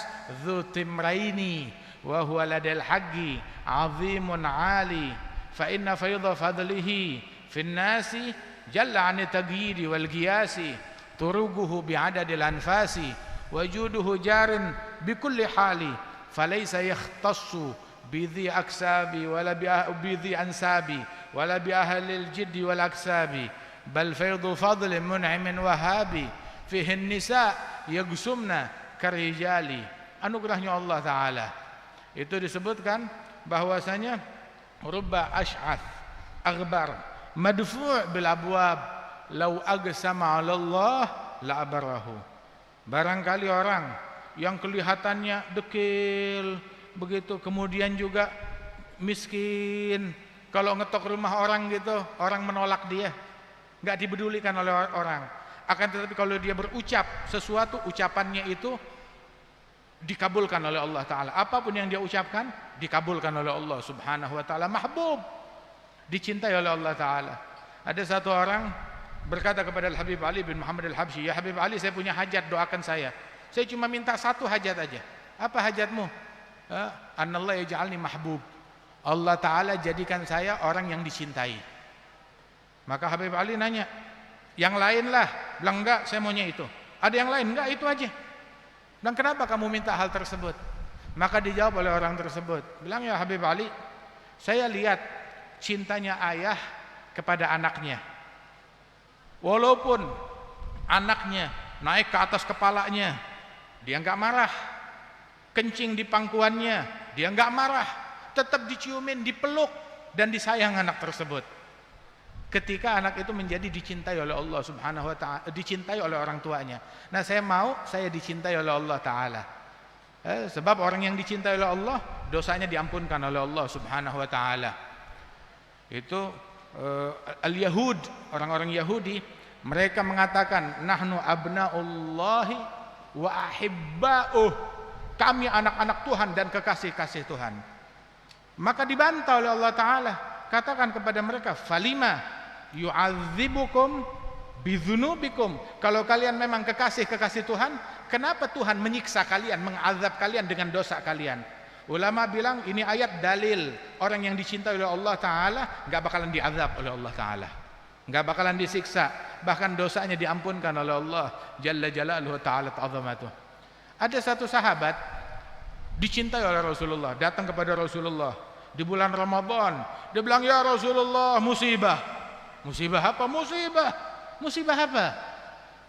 dhu timraini wa huwa ladal haqqi azimun ali fa inna faydha fadlihi fin nasi jalla an tagyidi wal qiyasi turuguhu bi'adadil anfasi wajuduhu jarin bikulli hali falaysa yakhtassu bidhi aksabi wala bidhi ansabi wala bi ahlil jiddi wal aksabi bal faydu fadlin mun'imin wahabi fihi an-nisa yagsumna karijali. Anugerahnya Allah Ta'ala. Itu disebutkan bahwasanya rubba ash'ath aghbar madfu' bil abwab law agsama 'ala Allah la abarahu. Barangkali orang yang kelihatannya dekil begitu, kemudian juga miskin, kalau ngetok rumah orang gitu, orang menolak dia, nggak dipedulikan oleh orang. Akan tetapi kalau dia berucap sesuatu, ucapannya itu dikabulkan oleh Allah Ta'ala. Apapun yang dia ucapkan dikabulkan oleh Allah Subhanahu wa Ta'ala. Mahbub, dicintai oleh Allah Ta'ala. Ada satu orang berkata kepada Al-Habib Ali bin Muhammad Al-Habsyi, ya Habib Ali, saya punya hajat, doakan saya. Saya cuma minta 1 hajat aja. Apa hajatmu? Anallah yaj'alni mahbub. Allah Ta'ala jadikan saya orang yang dicintai. Maka Habib Ali nanya, yang lain lah? Bilang enggak, saya maunya itu. Ada yang lain? Enggak, itu aja. Dan kenapa kamu minta hal tersebut? Maka dijawab oleh orang tersebut, bilang, ya Habib Ali, saya lihat cintanya ayah kepada anaknya. Walaupun anaknya naik ke atas kepalanya, dia enggak marah. Kencing di pangkuannya, dia enggak marah. Tetap diciumin, dipeluk dan disayang anak tersebut. ketika anak itu menjadi dicintai oleh Allah Subhanahu wa taala, dicintai oleh orang tuanya. Nah, saya mau saya dicintai oleh Allah taala. Sebab orang yang dicintai oleh Allah, dosanya diampunkan oleh Allah Subhanahu wa taala. Itu al-Yahud, orang-orang Yahudi, mereka mengatakan nahnu abnaullahi wa ahibba'uh. Kami anak-anak Tuhan dan kekasih-kasih Tuhan. Maka dibantah oleh Allah taala. Katakan kepada mereka, falima yu'adzibukum bidzunubikum. Kalau kalian memang kekasih-kekasih Tuhan, kenapa Tuhan menyiksa kalian, mengazab kalian dengan dosa kalian? Ulama bilang ini ayat dalil orang yang dicintai oleh Allah taala enggak bakalan diazab oleh Allah taala, enggak bakalan disiksa, bahkan dosanya diampunkan oleh Allah jalla jalaluhu ta'ala ta'zamatuh. Ada satu sahabat dicintai oleh Rasulullah, datang kepada Rasulullah di bulan Ramadan. Dia bilang, ya Rasulullah, musibah. Musibah apa? Musibah apa?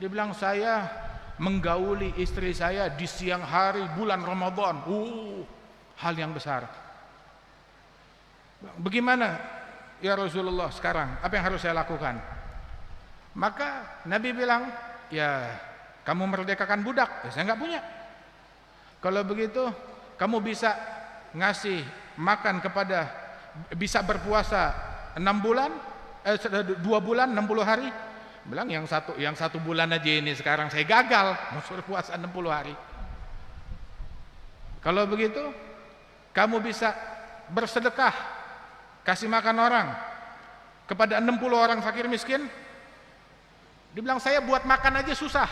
Dia bilang, saya menggauli istri saya di siang hari bulan Ramadan. Hal yang besar. Bagaimana ya Rasulullah sekarang? Apa yang harus saya lakukan? Maka Nabi bilang, ya kamu merdekakan budak. Ya, saya nggak punya. Kalau begitu kamu bisa ngasih makan kepada, bisa berpuasa 6 bulan, 2 bulan 60 hari. Bilang yang satu bulan aja ini sekarang saya gagal, mau suruh puasa 60 hari. Kalau begitu kamu bisa bersedekah, kasih makan orang kepada 60 orang fakir miskin. Dibilang saya buat makan aja susah.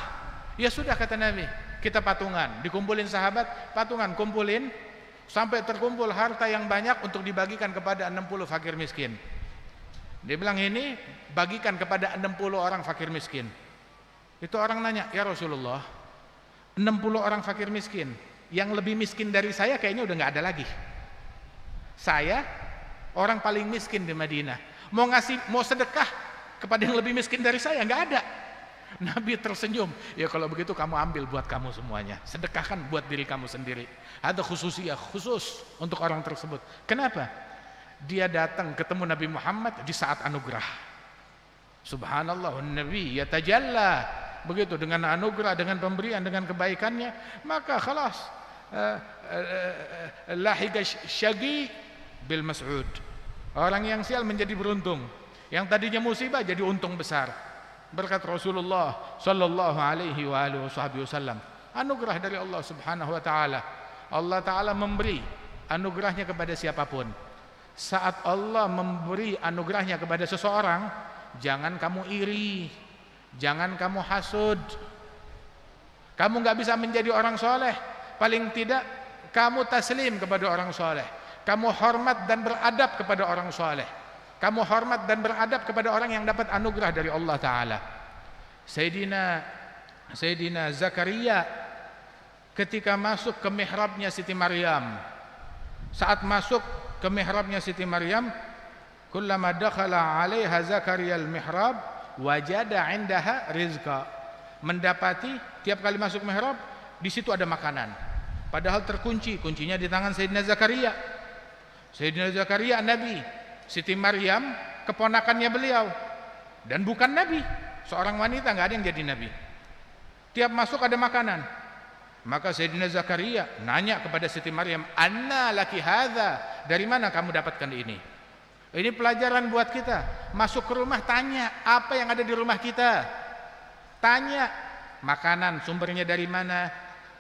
Ya sudah, kata Nabi, kita patungan, dikumpulin sahabat, patungan kumpulin sampai terkumpul harta yang banyak untuk dibagikan kepada 60 fakir miskin. Dia bilang, ini bagikan kepada 60 orang fakir miskin. Itu orang nanya, ya Rasulullah, 60 orang fakir miskin, yang lebih miskin dari saya kayaknya udah nggak ada lagi. Saya orang paling miskin di Madinah, mau sedekah kepada yang lebih miskin dari saya nggak ada. Nabi tersenyum, ya kalau begitu kamu ambil buat kamu semuanya, sedekahkan buat diri kamu sendiri. Ada khusus untuk orang tersebut. Kenapa? Dia datang ketemu Nabi Muhammad di saat anugerah. Subhanallah, Nabi yatajalla, begitu dengan anugerah, dengan pemberian, dengan kebaikannya, maka khalas lahiqa syaqi bil mas'ud. Orang yang sial menjadi beruntung, yang tadinya musibah jadi untung besar. Berkat Rasulullah sallallahu alaihi wa alihi wasallam. Anugerah dari Allah Subhanahu wa taala. Allah taala memberi anugerahnya kepada siapapun. Saat Allah memberi anugerahnya kepada seseorang, jangan kamu iri, jangan kamu hasud. Kamu nggak bisa menjadi orang soleh, paling tidak kamu taslim kepada orang soleh. Kamu hormat dan beradab kepada orang soleh. Kamu hormat dan beradab kepada orang yang dapat anugerah dari Allah Ta'ala. Sayyidina Zakaria ketika masuk ke mihrabnya Siti Maryam, saat masuk ke mihrabnya Siti Maryam, kullama dakhala 'alaiha Zakaria al-mihrab wajada 'indaha rizqa. Mendapati tiap kali masuk mihrab di situ ada makanan. Padahal terkunci, kuncinya di tangan Sayyidina Zakaria. Sayyidina Zakaria nabi, Siti Maryam keponakannya beliau dan bukan nabi, seorang wanita, enggak ada yang jadi nabi. Tiap masuk ada makanan. Maka Sayyidina Zakaria nanya kepada Siti Maryam, "Anna laki hadza?" Dari mana kamu dapatkan ini? Ini pelajaran buat kita. Masuk ke rumah tanya, apa yang ada di rumah kita? Tanya makanan sumbernya dari mana?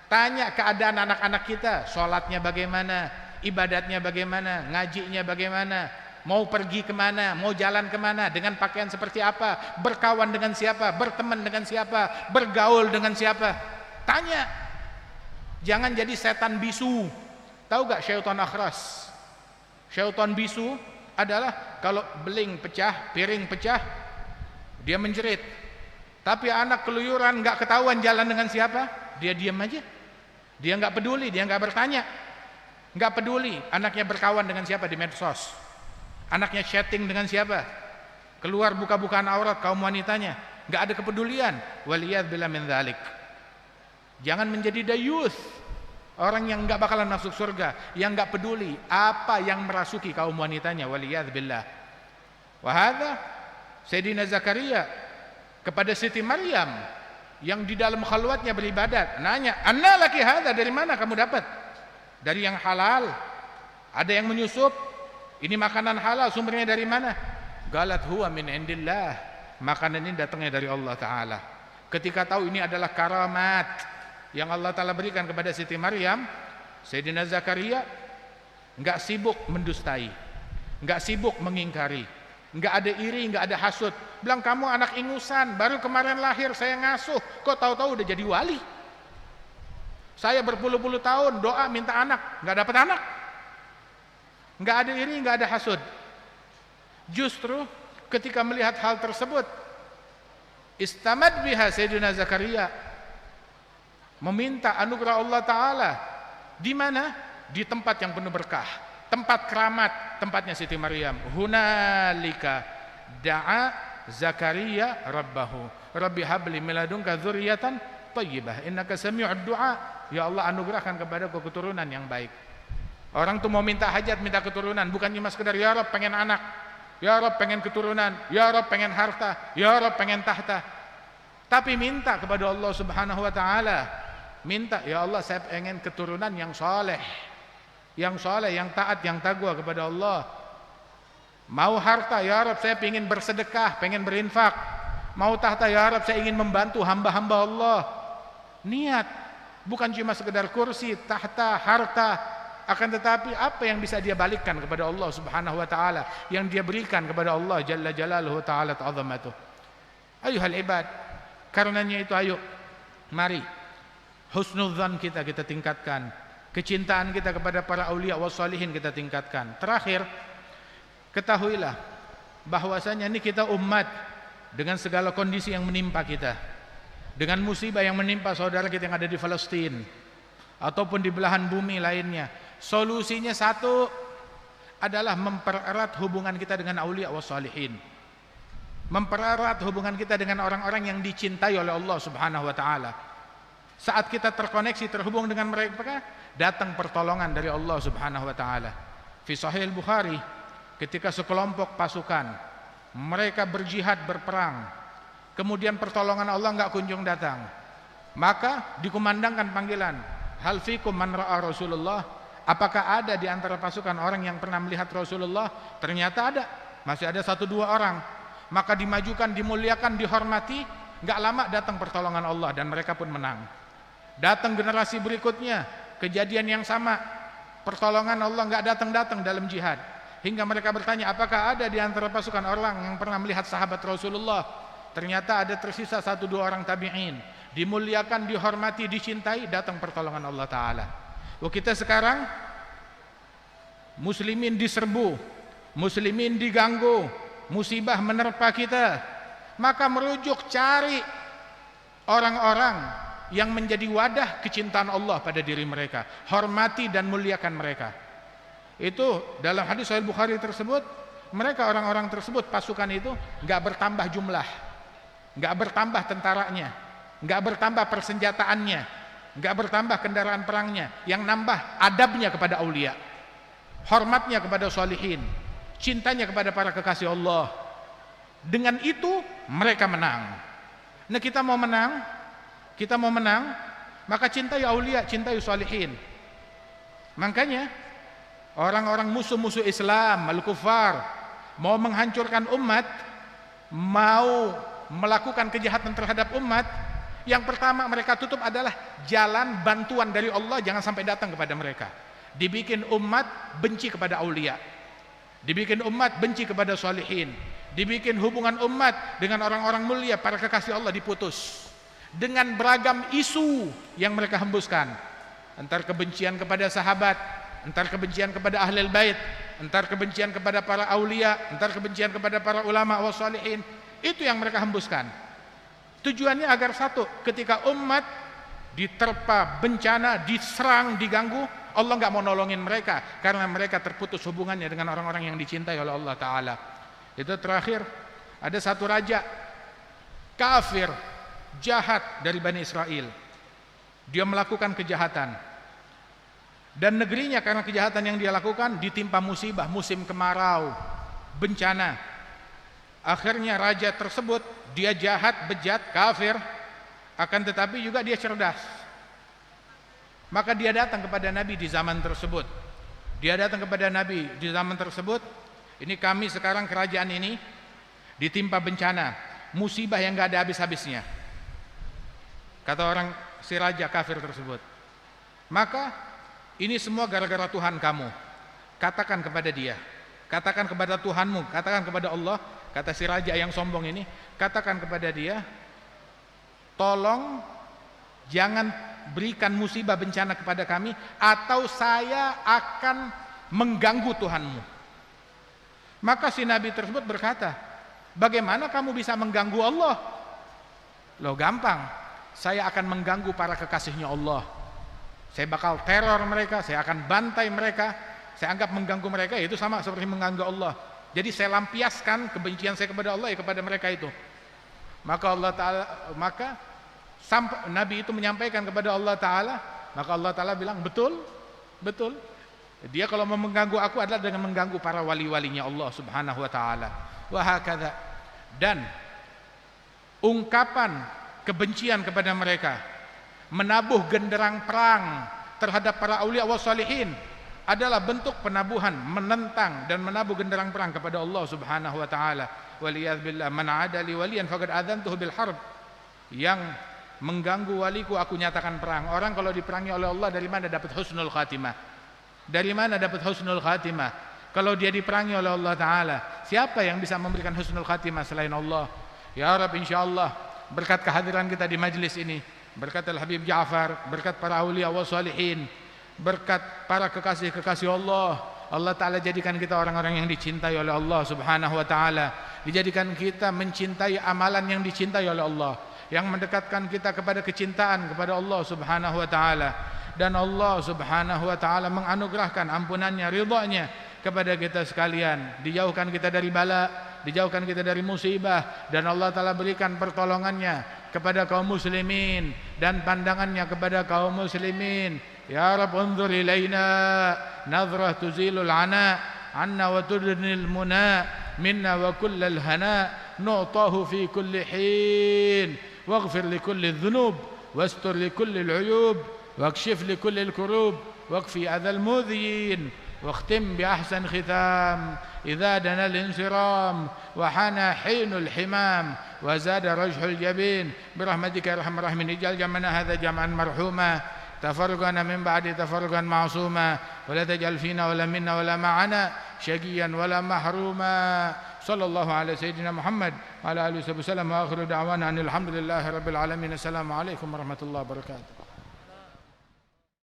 Tanya keadaan anak-anak kita, sholatnya bagaimana, ibadatnya bagaimana, ngajinya bagaimana, mau pergi kemana, mau jalan kemana, dengan pakaian seperti apa, berkawan dengan siapa, berteman dengan siapa, bergaul dengan siapa. Tanya. Jangan jadi setan bisu. Tahu gak syaitan akhras? Syaitan bisu adalah kalau beling pecah, piring pecah, dia menjerit. Tapi anak keluyuran gak ketahuan jalan dengan siapa, dia diam aja. Dia gak peduli, dia gak bertanya. Gak peduli anaknya berkawan dengan siapa di medsos, anaknya chatting dengan siapa, keluar buka-bukaan aurat kaum wanitanya, gak ada kepedulian. Waliyadzubillah min dzalik. Jangan menjadi dayuth, orang yang enggak bakalan masuk surga, yang enggak peduli apa yang merasuki kaum wanitanya. Waliyadzubillah. Wa hadza Sayyidina Zakaria kepada Siti Maryam yang di dalam khalwatnya beribadat, nanya, "Anna laki hadza?" Dari mana kamu dapat? Dari yang halal. Ada yang menyusup, ini makanan halal, sumbernya dari mana? Galat huwa min indillah. Makanan ini datangnya dari Allah Ta'ala. Ketika tahu ini adalah karamat yang Allah Ta'ala berikan kepada Siti Maryam, Sayyidina Zakaria enggak sibuk mendustai, enggak sibuk mengingkari, enggak ada iri, enggak ada hasud. Bilang, kamu anak ingusan, baru kemarin lahir saya ngasuh, kok tahu-tahu udah jadi wali. Saya berpuluh-puluh tahun doa minta anak, enggak dapat anak. Enggak ada iri, enggak ada hasud. Justru ketika melihat hal tersebut, istamad biha Sayyidina Zakaria, meminta anugerah Allah Ta'ala. Di mana? Di tempat yang penuh berkah, tempat keramat, tempatnya Siti Maryam. Hunalika da'a Zakaria rabbahu rabbi habli min ladunka dzurriyyatan thayyibah innaka sami'ud du'a. Ya Allah, anugerahkan kepadaku keturunan yang baik. Orang tuh mau minta hajat, minta keturunan, bukan cuma sekedar ya Rabb pengen anak, ya Rabb pengen keturunan, ya Rabb pengen harta, ya Rabb pengen tahta. Tapi minta kepada Allah Subhanahu wa taala. Minta, ya Allah saya pengen keturunan yang soleh, yang taat, yang taqwa kepada Allah. Mau harta, ya Rabb saya ingin bersedekah, pengen berinfak. Mau tahta, ya Rabb saya ingin membantu hamba-hamba Allah. Niat, bukan cuma sekedar kursi, tahta, harta, akan tetapi apa yang bisa dia balikkan kepada Allah Subhanahu wa taala, yang dia berikan kepada Allah Jalla Jalaluhu Ta'ala Ta'azamatuh. Ayuhal ibad, karenanya itu ayo mari husnudzan kita tingkatkan, kecintaan kita kepada para aulia wassalihin kita tingkatkan. Terakhir, ketahuilah bahwasanya ini kita umat dengan segala kondisi yang menimpa kita, dengan musibah yang menimpa saudara kita yang ada di Palestina ataupun di belahan bumi lainnya. Solusinya satu adalah mempererat hubungan kita dengan aulia wassalihin, mempererat hubungan kita dengan orang-orang yang dicintai oleh Allah Subhanahu wa taala. Saat kita terkoneksi, terhubung dengan mereka, datang pertolongan dari Allah Subhanahu wa taala. Fi Sahih Bukhari, ketika sekelompok pasukan mereka berjihad, berperang, kemudian pertolongan Allah enggak kunjung datang, maka dikumandangkan panggilan, hal fikum man ra'a Rasulullah? Apakah ada di antara pasukan orang yang pernah melihat Rasulullah? Ternyata ada, masih ada 1-2 orang. Maka dimajukan, dimuliakan, dihormati. Enggak lama datang pertolongan Allah dan mereka pun menang. Datang generasi berikutnya, kejadian yang sama, pertolongan Allah enggak datang-datang dalam jihad. Hingga mereka bertanya, apakah ada di antara pasukan orang yang pernah melihat sahabat Rasulullah? Ternyata ada tersisa 1-2 orang tabi'in. Dimuliakan, dihormati, dicintai, datang pertolongan Allah Ta'ala. Kita sekarang muslimin diserbu, muslimin diganggu, musibah menerpa kita, maka merujuk cari orang-orang yang menjadi wadah kecintaan Allah pada diri mereka, hormati dan muliakan mereka. Itu dalam hadis Sahih Bukhari tersebut, mereka orang-orang tersebut, pasukan itu enggak bertambah jumlah, enggak bertambah tentaranya, enggak bertambah persenjataannya, enggak bertambah kendaraan perangnya. Yang nambah adabnya kepada aulia, hormatnya kepada sholihin, cintanya kepada para kekasih Allah. Dengan itu mereka menang. Nah, kita mau menang, maka cintai aulia, cintai sholihin. Makanya orang-orang musuh-musuh Islam, al-kufar, mau menghancurkan umat, mau melakukan kejahatan terhadap umat, yang pertama mereka tutup adalah jalan bantuan dari Allah jangan sampai datang kepada mereka. Dibikin umat benci kepada aulia, dibikin umat benci kepada sholihin, dibikin hubungan umat dengan orang-orang mulia, para kekasih Allah diputus dengan beragam isu yang mereka hembuskan. Entar kebencian kepada sahabat, entar kebencian kepada ahlul bait, entar kebencian kepada para aulia, entar kebencian kepada para ulama wassalihin. Itu yang mereka hembuskan. Tujuannya agar satu, ketika umat diterpa bencana, diserang, diganggu, Allah enggak mau nolongin mereka karena mereka terputus hubungannya dengan orang-orang yang dicintai oleh Allah Ta'ala. Itu terakhir, ada satu raja kafir, jahat dari Bani Israel. Dia melakukan kejahatan, dan negerinya karena kejahatan yang dia lakukan ditimpa musibah, musim kemarau, bencana. Akhirnya raja tersebut dia jahat, bejat, kafir, akan tetapi juga dia cerdas. Maka dia datang kepada Nabi di zaman tersebut. Dia datang kepada Nabi di zaman tersebut. Ini kami sekarang kerajaan ini ditimpa bencana, musibah yang gak ada habis-habisnya. Kata orang si raja kafir tersebut. Maka ini semua gara-gara Tuhan kamu. Katakan kepada dia, katakan kepada Tuhanmu, katakan kepada Allah. Kata si raja yang sombong ini, katakan kepada dia, tolong jangan berikan musibah bencana kepada kami, atau saya akan mengganggu Tuhanmu. Maka si nabi tersebut berkata, bagaimana kamu bisa mengganggu Allah? Loh gampang, saya akan mengganggu para kekasihnya Allah. Saya bakal teror mereka, saya akan bantai mereka. Saya anggap mengganggu mereka itu sama seperti mengganggu Allah. Jadi saya lampiaskan kebencian saya kepada Allah ya kepada mereka itu. Maka Allah Ta'ala, sampai Nabi itu menyampaikan kepada Allah Ta'ala, maka Allah Ta'ala bilang, betul, betul. Dia kalau mau mengganggu aku adalah dengan mengganggu para wali-walinya Allah Subhanahu Wa Ta'ala. Wahakadha. Dan ungkapan kebencian kepada mereka, menabuh genderang perang terhadap para aulia wa salihin, adalah bentuk penabuhan, menentang dan menabuh genderang perang kepada Allah Subhanahu wa taala. Waliyadz billah, man 'ada li waliyan faqad adzantuhu bil harb. Yang mengganggu waliku aku nyatakan perang. Orang kalau diperangi oleh Allah dari mana dapat husnul khatimah? Dari mana dapat husnul khatimah? Kalau dia diperangi oleh Allah taala, siapa yang bisa memberikan husnul khatimah selain Allah? Ya Rabb, insyaallah berkat kehadiran kita di majlis ini, berkat Al-Habib Ja'far, berkat para aulia wa salihin, berkat para kekasih-kekasih Allah, Allah Ta'ala jadikan kita orang-orang yang dicintai oleh Allah Subhanahu Wa Ta'ala. Dijadikan kita mencintai amalan yang dicintai oleh Allah, yang mendekatkan kita kepada kecintaan kepada Allah Subhanahu Wa Ta'ala. Dan Allah Subhanahu Wa Ta'ala menganugerahkan ampunannya, ridhanya kepada kita sekalian. Dijauhkan kita dari bala, dijauhkan kita dari musibah, dan Allah Ta'ala berikan pertolongannya kepada kaum muslimin dan pandangannya kepada kaum muslimin. Ya Rabb, unzur ilaina nazrah tuzilul ana anna wa tudnil muna minna wa kullal hana nu'tahu fi kulli hin waghfir li kulli dhunub wastur li kulli al-uyub wakshif li kulli al-kurub wakfi adhal mudhiyin واختم بأحسن ختام إذا دنا الانصرام وحان حين الحمام وزاد رجح الجبين برحمتك يا أرحم الراحمين. اجعل جمعنا هذا جمعا مرحوما تفرقنا من بعد تفرقا معصوما ولا تجعل فينا ولا منا ولا معنا شقيا ولا محروما. صلى الله على سيدنا محمد وعلى آله وصحبه وسلم وآخر دعوانا أن الحمد لله رب العالمين. السلام عليكم ورحمة الله وبركاته.